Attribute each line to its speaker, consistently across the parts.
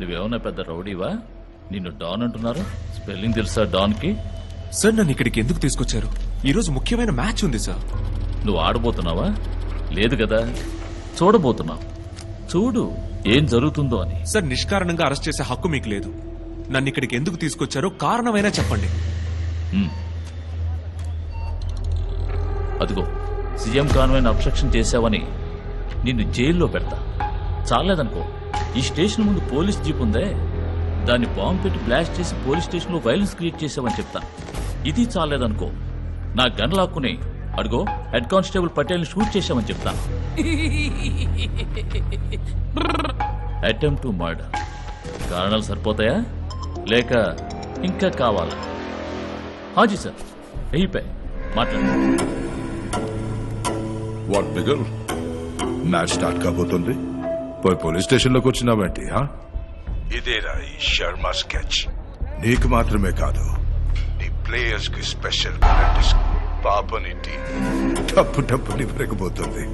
Speaker 1: నువ్వేమన్నా పెద్ద రౌడీవా? నిన్ను డాన్ అంటున్నారు. స్పెల్లింగ్ తెలుసా డాన్ కి?
Speaker 2: సార్ నన్ను ఇక్కడికి ఎందుకు తీసుకొచ్చారు? ఈ రోజు ముఖ్యమైన మ్యాచ్ ఉంది సార్.
Speaker 1: నువ్వు ఆడబోతున్నావా? లేదు కదా, చూడబోతున్నావు. చూడు ఏం జరుగుతుందో అని.
Speaker 2: సార్ నిష్కారణంగా అరెస్ట్ చేసే హక్కు మీకు లేదు. నన్ను ఇక్కడికి ఎందుకు తీసుకొచ్చారో కారణమైనా చెప్పండి.
Speaker 1: అదిగో సీఎం కాన్వాయ్ని అబ్స్ట్రక్షన్ చేశావని నిన్ను జైల్లో పెడతా. చాలేదనుకో, ఈ స్టేషన్ ముందు పోలీస్ జీప్ ఉందే, దాన్ని బాంబు పెట్టి బ్లాస్ట్ చేసి పోలీస్ స్టేషన్ లో వైలెన్స్ క్రియేట్ చేసావని చెప్తా. ఇది చాలేదనుకో, నా గన్ లాక్కుని అడుగో హెడ్ కానిస్టేబుల్ పటేల్ ని షూట్ చేశామని చెప్తా. Attempt to murder. కారణాలు సరిపోతాయా లేక ఇంకా కావాలా? హాజీ సార్, అయిపోయి మాట్లాడు.
Speaker 3: వాట్ బిగల్, మ్యాచ్ స్టార్ట్ కాబోతుంది. పోయి పోలీస్ స్టేషన్ లోకి వచ్చినావేంటి? ఇదేరా ఈ శర్మ స్కెచ్. నీకు మాత్రమే కాదు, నీ ప్లేయర్స్ కి స్పెషల్ ప్రాక్టీస్. పాపని టీ టప్పుని పెరగబోతుంది.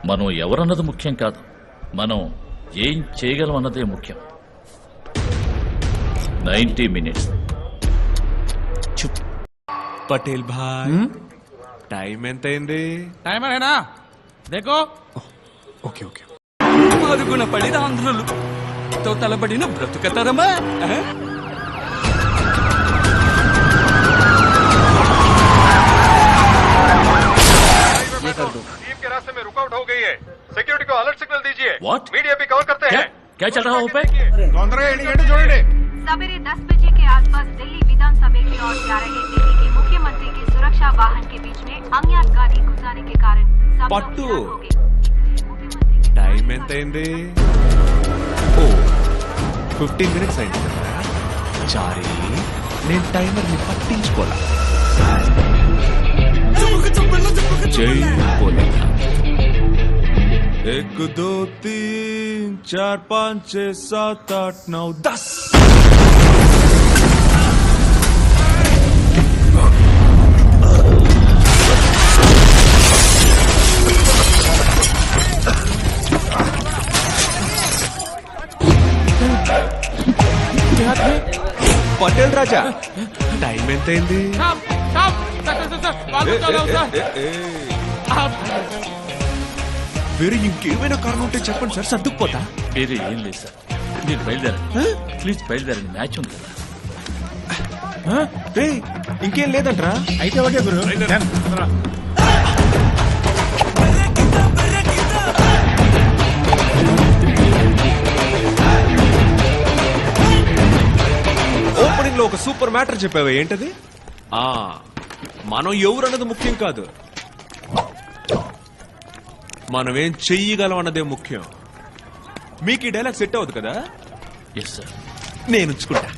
Speaker 1: మనం ఎవరన్నది ముఖ్యం కాదు, మనం ఏం చేయగలం అన్నదే ముఖ్యం. 90 minutes.
Speaker 2: పటేల్ భాయ్, టైం ఎంత అయింది?
Speaker 4: టైం అయినా దేకో.
Speaker 2: Okay okay.
Speaker 4: మరుగున పడిన ఆంధ్రులు తో తలబడిన బ్రతుకతరమా?
Speaker 5: टीम के रास्ते में रुकावट हो गई है. सिक्योरिटी को अलर्ट सिग्नल दीजिए.
Speaker 1: What?
Speaker 5: मीडिया भी कवर करते हैं.
Speaker 1: क्या चल रहा है ऊपर?
Speaker 6: सवेरे 10 बजे के आसपास दिल्ली विधानसभा की ओर जा रहे दिल्ली के मुख्यमंत्री के सुरक्षा वाहन के बीच में अज्ञात गाड़ी घुसाने के कारण सब लोग
Speaker 2: पट्टू।
Speaker 6: हैरान हो गए.
Speaker 2: టైం ఎంత అయింది? ఓ 15 minutes అయింది కదా. చారీ, నేను టైమర్ ని పట్టించుకోలా. జై పోలే. 1 2 3 4 5 6 7 8 9 10. పటేల్ రాజా, టైం ఎంత అయింది? వేరే ఇంకేమైనా కారణం ఉంటే చెప్పండి సార్, సర్దుకుపోతా.
Speaker 1: వేరే ఏం లేదు సార్, మీరు బయలుదేరండి ప్లీజ్, బయలుదేరండి. మ్యాచ్ ఉంది కదా.
Speaker 2: ఇంకేం లేదంట్రా?
Speaker 4: అయితే ఓకే గురు.
Speaker 2: ఓపెనింగ్ లో ఒక సూపర్ మ్యాటర్ చెప్పావా, ఏంటది? మనం ఎవరన్నది ముఖ్యం కాదు, మనం ఏం చెయ్యగలం అన్నదే ముఖ్యం. మీకు ఈ డైలాగ్ సెట్ అవ్వదు కదా?
Speaker 1: Yes sir.
Speaker 2: నేను ఉంచుకుంటా.